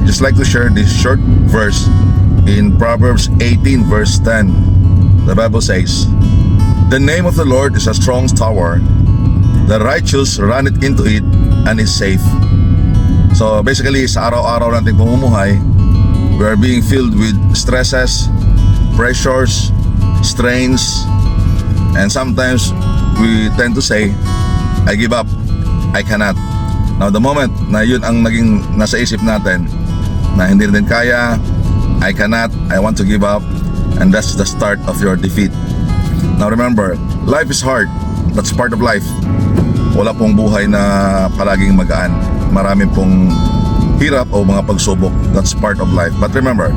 just like to share this short verse in Proverbs 18 verse 10. The Bible says, "The name of the Lord is a strong tower. The righteous run it into it and is safe." So basically, sa araw-araw nating pamumuhay, we are being filled with stresses, pressures, strains, and sometimes we tend to say, "I give up, I cannot." Now the moment na yun ang naging nasa isip natin, na hindi rin kaya, I cannot, I want to give up, and that's the start of your defeat. Now remember, life is hard. That's part of life. Wala pong buhay na palaging magaan. Marami pong hirap o mga pagsubok. That's part of life. But remember,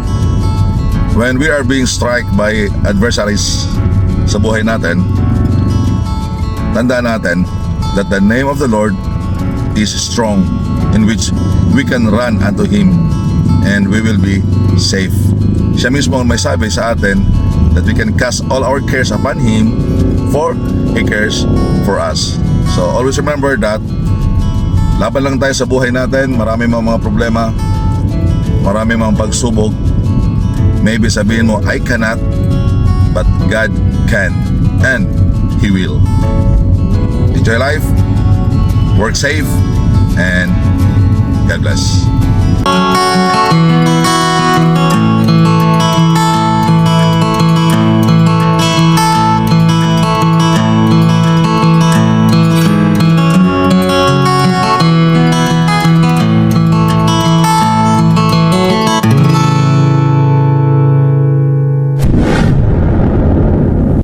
when we are being struck by adversaries sa buhay natin, tandaan natin that the name of the Lord is strong, in which we can run unto Him and we will be safe. Siya mismo ang may sabi sa atin that we can cast all our cares upon Him, for He cares for us. So always remember that laban lang tayo sa buhay natin. Marami mga problema, marami mga pagsubok. Maybe sabihin mo, "I cannot," but God can, and He will. Enjoy life, work safe, and God bless.